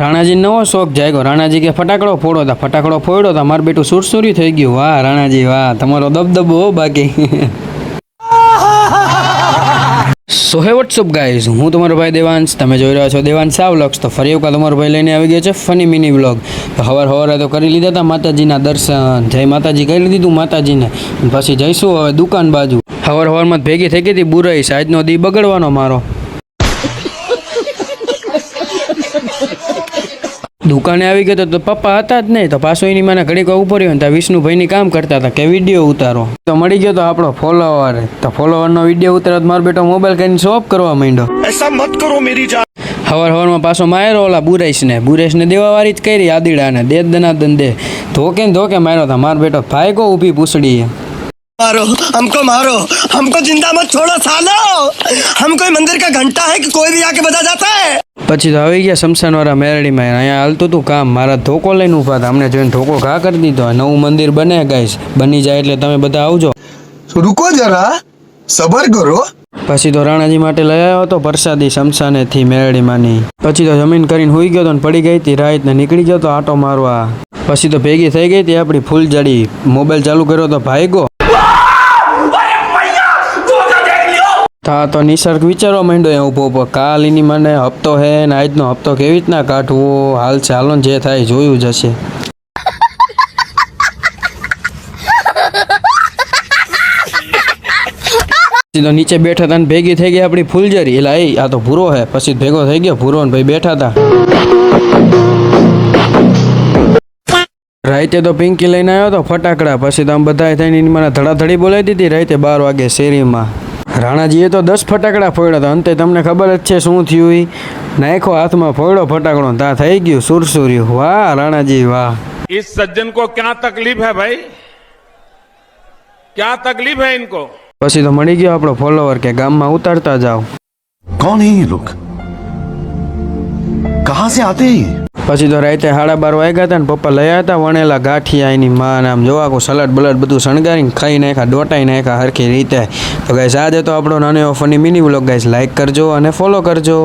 રાણાજી નવો શોખ જાગ્યો. રાણાજી કે ફટાકડો ફોડો તા. ફટાકડો ફોડ્યો તા મારું બેટું સુરસુરી થઈ ગયું. વાહ રાણાજી વાહ, તમારો દબદબો હો બાકી. સો હે વોટ્સઅપ ગાઈઝ, હું તમારો ભાઈ દેવાંશ, તમે જોઈ રહ્યા છો દેવાંશ વ્લોગ્સ. તો ફરી એકવાર તમારો ભાઈ લઈને આવી ગયો છે ફની મિની વ્લોગ. તો સવારે તો કરી લીધા હતા માતાજીના દર્શન, જય માતાજી કરી લીધું માતાજીને. પછી જઈશું હવે દુકાન બાજુ. સવારમાં ભેગી થઈ ગઈ હતી બુરાઈ, આજનો દી બગડવાનો મારો. દુકાને આવી ગયો તો પપ્પા હતા જ નહીં, તો પાછો એની મને ઘડીક ઉપર રહ્યો ને ત્યાં વિષ્ણુભાઈની કામ કરતા હતા કે વિડીયો ઉતારો. તો મળી ગયો તો આપણો ફોલોવર. તો ફોલોવરનો વિડીયો ઉતારો મારો બેટો મોબાઈલ કરીને શોપ કરવા માંડ્યો. એસા મત કરો મેરી જાન. સવારમાં પાછો માર્યો ઓલા બુરેશને દેવાવાળી જ કરી આદીડાને દે દનાદન દે ધોકે માર્યો હતા મારો બેટો. ભાઈ કો ઊભી પૂછડી मारो हमको जिंदा मत छोड़ो सालो, हम कोई मंदिर का घंटा है कि कोई भी आके बजा जाता है. પછી તો આવી ગયા શમશાન વાળા મેરડીમાં. અહીંયા હાલતું હતું કામ, મારા ધોકો લઈને ઉભા હતા. અમને જોઈને ધોકો ઘા કરી દીધો. નવું મંદિર બને ગાઈસ, બની જાય એટલે તમે બધા આવજો. रुको जरा सबर करो. પછી તો રાણાજી માટે લઈ આવ્યો હતો પ્રસાદી શમશાનેથી મેરડીમાંની. પછી તો જમીન કરીને હુઈ ગયો તો પડી ગઈ હતી રાત ને નીકળી ગયો તો આટો મારવા. પછી તો ભેગી થઈ ગઈ હતી આપણી ફૂલજડી. મોબાઈલ ચાલુ કર્યો તો ભાઈગો. તા તો નિસર્ગ વિચારવા માંડ્યો એ ઊભો કાલીની મને હપ્તો હે ને આજનો હપ્તો કેવી રીતના કાઢવો. હાલ છે હાલો જે થાય જોયું જશે. તો નીચે બેઠા હતા ને ભેગી થઈ ગઈ આપણી ફૂલજરી. એટલે આ તો ભૂરો હે. પછી ભેગો થઈ ગયો ભૂરો ને ભાઈ બેઠા હતા. રાતે તો પિંકી લઈને આવ્યો તો ફટાકડા. પછી તો આમ બધા થઈને મને ધડાધડી બોલાવી દીધી રાતે 12 વાગે શેરીમાં. રાણાજીએ તો 10 ફટાકડા ફોડ્યા હતા. અંતે તમને ખબર જ છે શું થયું. નાખો હાથમાં ફોડ્યો ફટાકડો, ત્યાં થઈ ગયું સુરસુર્યું. વાહ રાણાજી વાહ. इस सज्जन को क्या तकलीफ है भाई, क्या तकलीफ है इनको. પછી તો મળી ગયો આપણો ફોલોવર કે ગામમાં ઉતારતા જાઓ. कौन है ये लोग, कहाँ से आते हैं. પછી તો રાતે 12:30 વાગ્યા હતા ને પપ્પા લઈ આવ્યા હતા વણેલા ગાંઠિયા એની માં. આમ જોવા કો સલાડ બલાડ બધું શણગારીને ખાઈ નાખ્યા, ડોટાઈ નાખ્યા હરખી રીતે. તો ગાઈસ આજે તો આપણો નાનો એવો funny mini vlog guys like કરજો અને ફોલો કરજો.